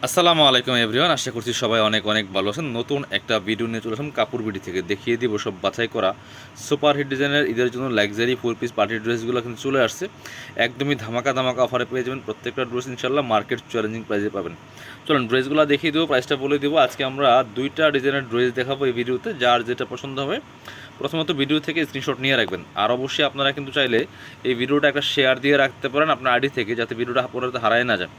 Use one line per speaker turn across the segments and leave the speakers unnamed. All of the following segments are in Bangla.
আসসালামু আলাইকুম এভরিওয়ান, আশা করছি সবাই অনেক অনেক ভালো আছেন। নতুন একটা ভিডিও নিয়ে চলে আসলাম কাপড় বিডি থেকে। দেখিয়ে দিব সব বাছাই করা সুপার হিট ডিজাইনের ঈদের জন্য লাক্সারি 4 পিস পার্টি ড্রেসগুলো কিন্তু চলে আসছে। একদমই ধামাকা ধামাকা অফারে পেয়ে যাবেন। প্রত্যেকটা ড্রেস ইনশাল্লাহ মার্কেট চ্যালেঞ্জিং প্রাইসে পাবেন। চলুন ড্রেসগুলো দেখিয়ে দেবো, প্রাইসটা বলে দেবো। আজকে আমরা দুইটা ডিজাইনের ড্রেস দেখাবো এই ভিডিওতে, যার যেটা পছন্দ হবে প্রথমত ভিডিও থেকে স্ক্রিনশট নিয়ে রাখবেন। আর অবশ্যই আপনারা কিন্তু চাইলে এই ভিডিওটা একটা শেয়ার দিয়ে রাখতে পারেন আপনার আইডি থেকে, যাতে ভিডিওটা পরে হারায় না যায়।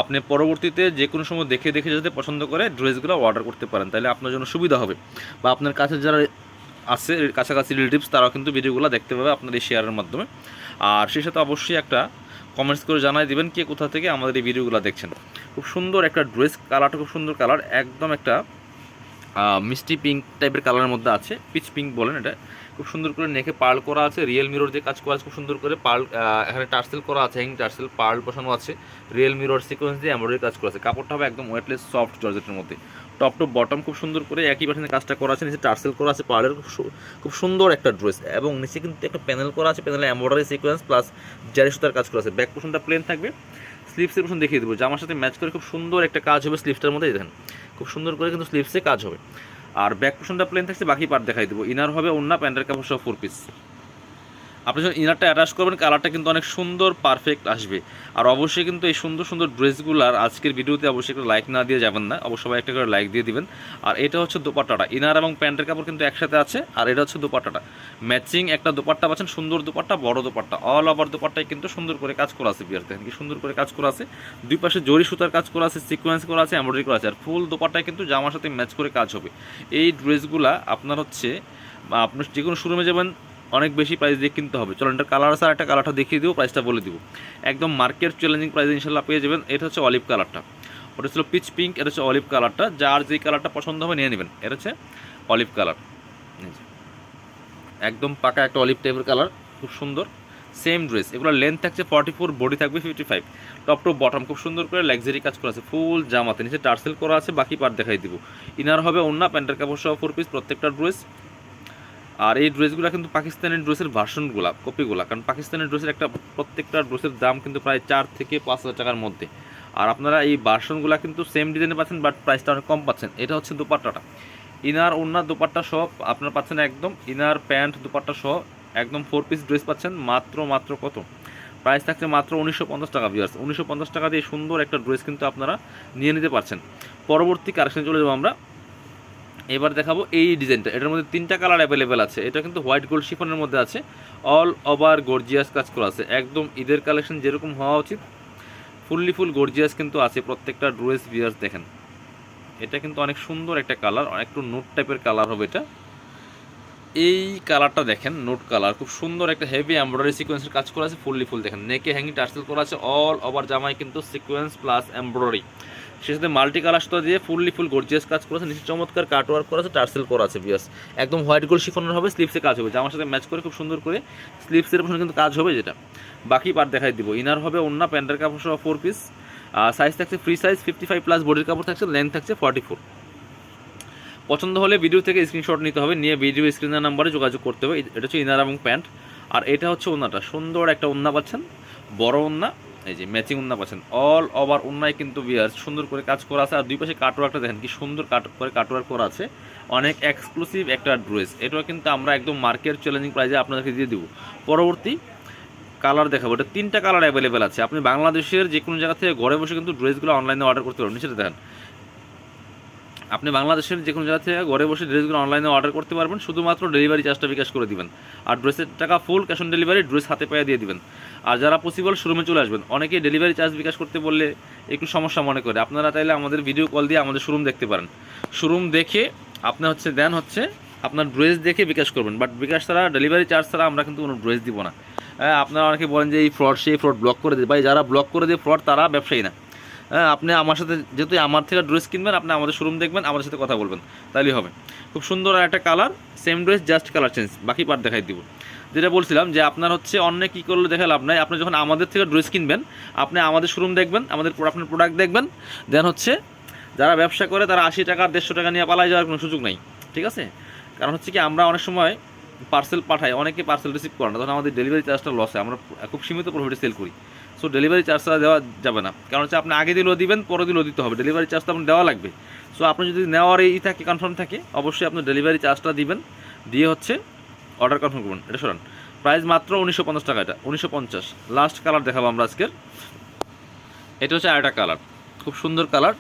আপনি পরবর্তীতে যে কোনো সময় দেখে দেখে যাতে পছন্দ করে ড্রেসগুলো অর্ডার করতে পারেন, তাহলে আপনার জন্য সুবিধা হবে। বা আপনার কাছে যারা আছে কাছাকাছি রিলেটিভস, তারাও কিন্তু ভিডিওগুলো দেখতে পাবে আপনার এই শেয়ারের মাধ্যমে। আর সেই সাথে অবশ্যই একটা কমেন্টস করে জানাই দিবেন কে কোথা থেকে আমাদের এই ভিডিওগুলো দেখছেন। খুব সুন্দর একটা ড্রেস, কালারটা খুব সুন্দর কালার, একদম একটা মিষ্টি পিঙ্ক টাইপের কালারের মধ্যে আছে, পিচ পিঙ্ক বলেন এটা। খুব সুন্দর করে নেকে পার্ল করা আছে, রিয়েল মিরর যে কাজ করা আছে খুব সুন্দর করে পার্ল, এখানে টার্সেল করা আছে, হ্যাঙ্গিং টার্সেল, পার্ল বসানো আছে, রিয়েল মিরর সিকোয়েন্স দিয়ে এমব্রয়ডারি কাজ করা আছে। কাপড়টা হবে একদম ওয়েটলেস সফট জর্জেটের মধ্যে। টপ টু বটম খুব সুন্দর করে একই প্যাটার্নে কাজটা করা আছে, নিচে টার্সেল করা আছে পার্লের। খুব সুন্দর একটা ড্রেস, এবং নিচে কিন্তু একটা প্যানেল করা আছে, প্যানেলে এমব্রয়ডারি সিকোয়েন্স প্লাস জারি সুতার কাজ করা আছে। ব্যাক পোর্শনটা প্লেন থাকবে, স্লিভসের পোর্শন দেখিয়ে দেবো, জামার সাথে ম্যাচ করে খুব সুন্দর একটা কাজ হবে স্লিভসটার মধ্যে। দেখেন খুব সুন্দর করে কিন্তু স্লিভসে কাজ হবে। আর ব্যাক পোর্শনটা প্লেন থাকছে, বাকি পার্ট দেখাই দেবো। ইনার হবে ওন্না, প্যান্টের কাপড় সহ 4 পিস। আপনি যখন ইনারটা অ্যাটাচ করবেন কালারটা কিন্তু অনেক সুন্দর পারফেক্ট আসবে। আর অবশ্যই কিন্তু এই সুন্দর সুন্দর ড্রেসগুলার আজকের ভিডিওতে অবশ্যই একটা লাইক না দিয়ে যাবেন না, অবশ্যই একটা করে লাইক দিয়ে দিবেন। আর এটা হচ্ছে দোপাট্টাটা, ইনার এবং প্যান্টের কাপড় কিন্তু একসাথে আছে। আর এটা হচ্ছে দোপাট্টাটা, ম্যাচিং একটা দোপাট্টা পাচ্ছেন, সুন্দর দোপাট্টা, বড় দোপাট্টা, অল ওভার দোপাট্টায় কিন্তু সুন্দর করে কাজ করা আছে। বিয়ার দেখেন কি সুন্দর করে কাজ করা আছে, দুই পাশে জরি সুতার কাজ করা আছে, সিকোয়েন্স করা আছে, এমব্রয়ডারি করা আছে। আর ফুল দোপাট্টায় কিন্তু জামার সাথে ম্যাচ করে কাজ হবে। এই ড্রেসগুলা আপনার হচ্ছে আপনার যে কোনো শোরুমে যাবেন অনেক বেশি প্রাইস দিয়ে কিনতে হবে। চলো এটা কালার আছে, আর একটা কালারটা দেখিয়ে দিব, প্রাইসটা বলে দিব। একদম মার্কেট চ্যালেঞ্জিং প্রাইসে ইনশাল্লাহ পেয়ে যাবেন। এটা হচ্ছে অলিভ কালারটা, ওটা ছিল পিচ পিঙ্ক, এটা হচ্ছে অলিভ কালারটা। যার যেই কালারটা পছন্দ হবে নিয়ে নেবেন। এটা হচ্ছে অলিভ কালার, একদম পাকা একটা অলিভ টাইপের কালার, খুব সুন্দর। সেম ড্রেস, এগুলো লেন্থ থাকছে 44, বডি থাকবে 55। টপ টু বটম খুব সুন্দর করে লাক্সারি কাজ করা আছে, ফুল জামাতে নিচে টার্সেল করা আছে, বাকি পার্ট দেখাই দিব। ইনার হবে ওন্না, প্যান্টের কাপড় সহ 4 পিস প্রত্যেকটা ড্রেস। আর এই ড্রেসগুলো কিন্তু পাকিস্তানের ড্রেসের ভার্সনগুলা, কপিগুলা, কারণ পাকিস্তানের ড্রেসের একটা প্রত্যেকটা ড্রেসের দাম কিন্তু প্রায় 4 থেকে 5 হাজার টাকার মধ্যে। আর আপনারা এই ভার্সনগুলো কিন্তু সেম ডিজাইনে পাচ্ছেন, বাট প্রাইসটা অনেক কম পাচ্ছেন। এটা হচ্ছে দুপাট্টাটা, ইনার ওন্না দুপাট্টা সহ আপনারা পাচ্ছেন একদম, ইনার প্যান্ট দুপাট্টা সহ একদম 4 পিস ড্রেস পাচ্ছেন। মাত্র মাত্র কত প্রাইস থাকছে? মাত্র 1950 টাকা। ভিউয়ার্স 1950 টাকা দিয়ে সুন্দর একটা ড্রেস কিন্তু আপনারা নিয়ে নিতে পারছেন। পরবর্তী কালেকশন চলে যাবো আমরা। এবার দেখাবো এই ডিজাইনটা, এটার মধ্যে 3টা কালার অ্যাভেলেবেল আছে। এটা কিন্তু হোয়াইট গোল্ড শিফনের মধ্যে আছে, অল ওভার গর্জিয়াস কাজ করা আছে, একদম ঈদের কালেকশন যেরকম হওয়া উচিত ফুললি ফুল গর্জিয়াস কিন্তু আছে প্রত্যেকটা ড্রেস। ভিউয়ার্স দেখেন এটা কিন্তু অনেক সুন্দর একটা কালার, একটু নোট টাইপের কালার হবে এটা। এই কালারটা দেখেন, নোট কালার, খুব সুন্দর একটা হেভি এমব্রয়ডারি সিকোয়েন্সের কাজ করা আছে, ফুললি ফুল দেখেন নেকে হ্যাঙ্গিং টার্সেল করা আছে, অল ওভার জামায় কিন্তু সিকোয়েন্স প্লাস এমব্রয়ডারি, সে সাথে মাল্টি কালার সুতা দিয়ে ফুললি ফুল গর্জিয়াস কাজ করা আছে, নিচে চমৎকার কাট ওয়ার্ক করা আছে, টার্সেল করা আছে। বিয়াস একদম হোয়াইট গোল্ড শিফনের হবে, স্লিপসে কাজ হবে, জামার সাথে ম্যাচ করে খুব সুন্দর করে স্লিপসের পেছনে কিন্তু কাজ হবে। যেটা বাকি পার্ট দেখাই দিব। ইনার হবে ওন্না, প্যান্টের কাপড় সহ 4 পিস। সাইজ থাকছে ফ্রি সাইজ 55 প্লাস, বডির কাপড় থাকছে, লেন্থ থাকছে 44। পছন্দ হলে ভিডিও থেকে স্ক্রিনশট নিতে হবে, নিয়ে ভিডিও স্ক্রিনের নাম্বারে যোগাযোগ করতে হবে। এটা হচ্ছে ইনার এবং প্যান্ট। আর এটা হচ্ছে ওন্নাটা, সুন্দর একটা ওন্না পাচ্ছেন, বড় ওন্না, এই যে ম্যাচিং ওন্না পাচ্ছেন। অল ওভার ওন্নায় কিন্তু বিয়ার সুন্দর করে কাজ করা আছে। আর দুই পাশে কাটওয়ার্কটা দেখেন কি সুন্দর কাটওয়ার্ক করা আছে, অনেক এক্সক্লুসিভ একটা ড্রেস। এটাও কিন্তু আমরা একদম মার্কেট চ্যালেঞ্জিং প্রাইসে আপনাদেরকে দিয়ে দেবো। পরবর্তী কালার দেখাবো, এটা 3টা কালার অ্যাভেলেবেল আছে। আপনি বাংলাদেশের যে কোনো জায়গা থেকে ঘরে বসে কিন্তু ড্রেসগুলো অনলাইনে অর্ডার করতে পারবেন। নিচে দেখেন আপনি বাংলাদেশের যে কোনো জায়গা থেকে ঘরে বসে ড্রেসগুলো অনলাইনে অর্ডার করতে পারবেন, শুধুমাত্র ডেলিভারি চার্জটা বিকাশ করে দিবেন। আর ড্রেসের টাকা full cash on delivery, dress হাতে পায়ে দিয়ে দিবেন। আর যারা পসিবল শোরুমে চলে আসবেন, অনেকে ডেলিভারি চার্জ বিকাশ করতে বললে একটু সমস্যা মনে করে, আপনারা চাইলে আমাদের ভিডিও কল দিয়ে আমাদের শোরুম দেখতে পারেন। শোরুম দেখে আপনি আপনার ড্রেস দেখে বিকাশ করবেন, বাট বিকাশ ছাড়া, ডেলিভারি চার্জ ছাড়া আমরা কিন্তু কোনো ড্রেস দিব না। হ্যাঁ, আপনারা অনেকে বলেন যে এই ফ্রড, সেই ফ্রড, ব্লক করে দেয়। ভাই যারা ব্লক করে দিয়ে ফ্রড, তারা ব্যবসায়ী না। হ্যাঁ, আপনি আমার সাথে যেহেতু আমার থেকে ড্রেস কিনবেন, আপনি আমাদের শোরুম দেখবেন, আমাদের সাথে কথা বলবেন, তাইলেই হবে। খুব সুন্দর একটা colour, same dress, just colour change, বাকি পার্ট দেখাই দিব। যেটা বলছিলাম যে আপনার হচ্ছে অন্য কী করলে দেখা লাভ নাই। আপনি যখন আমাদের থেকে ড্রেস কিনবেন, আপনি আমাদের শোরুম দেখবেন, আপনার প্রোডাক্ট দেখবেন, দেন হচ্ছে যারা ব্যবসা করে তারা 80 টাকা 150 টাকা নিয়ে পালাই যাওয়ার কোনো সুযোগ নাই, ঠিক আছে? কারণ হচ্ছে কি, আমরা অনেক সময় পার্সেল পাঠাই, অনেকে পার্সেল রিসিভ করে না, তখন আমাদের ডেলিভারি চার্জটা লস হয়, আমরা খুব সীমিত প্রফিটে সেল করি। সো ডেলিভারি চার্জটা দেওয়া যাবে না, কারণ হচ্ছে আপনি আগে দিলেও দিবেন, পরে দিলেও দিতে হবে, ডেলিভারি চার্জটা আপনার দেওয়া লাগবে। সো আপনি যদি নেওয়ার এই থাকে কনফার্ম থাকে, অবশ্যই আপনি ডেলিভারি চার্জটা দিবেন, দিয়ে হচ্ছে অর্ডার কনফার্ম করবেন। এটা সরান, প্রাইস মাত্র 1950 টাকা, এটা 1950। লাস্ট কালার দেখাবো আমরা আজকের, এটা হচ্ছে আরেকটা কালার, খুব সুন্দর কালার,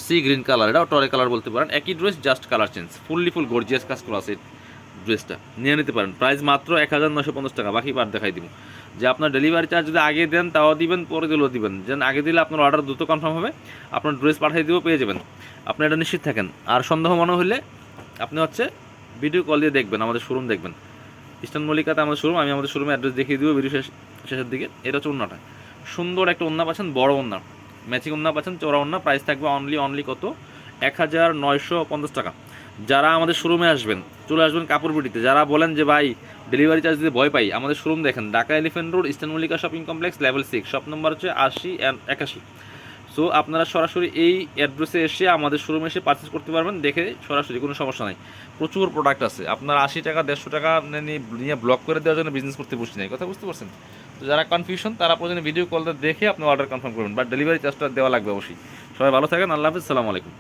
সি গ্রিন কালার, এটাও টরে কালার বলতে পারেন, একই ড্রেস জাস্ট কালার চেঞ্জ, ফুল গর্জিয়াস কাজ করা আছে ড্রেসটা, নিয়ে নিতে পারেন। প্রাইস মাত্র 1950 টাকা, বাকি পার দেখাই দিব। যে আপনার ডেলিভারি চার্জ যদি আগে দেন তাও দিবেন, পরে দিলেও দিবেন, যেন আগে দিলে আপনার অর্ডার দ্রুত কনফার্ম হবে, আপনার ড্রেস পাঠিয়ে দিয়েও পেয়ে যাবেন, আপনি এটা নিশ্চিত থাকেন। আর সন্দেহ মনে হলে আপনি হচ্ছে ভিডিও কল দিয়ে দেখবেন, আমাদের শোরুম দেখবেন, ইস্টার্ন মল্লিকাতে আমাদের শোরুম, আমি আমাদের শোরুমের অ্যাড্রেস দেখিয়ে দিব ভিডিও শেষের দিকে। এটা হচ্ছে ওন্নাটা, সুন্দর একটা ওন্না পাচ্ছেন, বড় ওন্না, ম্যাচিং ওন্না পাচ্ছেন, চওড়া ওন্না, প্রাইস থাকবে অনলি কত, 1950 টাকা। যারা আমাদের শোরুমে আসবেন, চলে আসবেন কাপড়বিটিতে, যারা বলেন যে ভাই ডেলিভারি চার্জ দিতে ভয় পাই, আমাদের শোরুম দেখেন, Dhaka elephant road, eastern Mallika shopping complex, level 6, shop number হচ্ছে 80 and 81। সো আপনারা সরাসরি এই অ্যাড্রেসে এসে আমাদের শোরুমে এসে পারচেস করতে পারবেন, দেখে সরাসরি, কোনো সমস্যা নাই। প্রচুর প্রোডাক্ট আছে, আপনার 80 টাকা 150 টাকা নিয়ে ব্লক করে দেওয়ার জন্য বিজনেস করতে বসছি নাই, কথা বুঝতে পারছেন? তো যারা কনফিউশন তারা প্রয়োজনে ভিডিও কলটা দেখে আপনি অর্ডার কনফার্ম করবেন, বাট ডেলিভারি চার্জটা দেওয়া লাগবে অবশ্যই। সবাই ভালো থাকেন, আল্লাহ হাফিজ, সালামু আলাইকুম।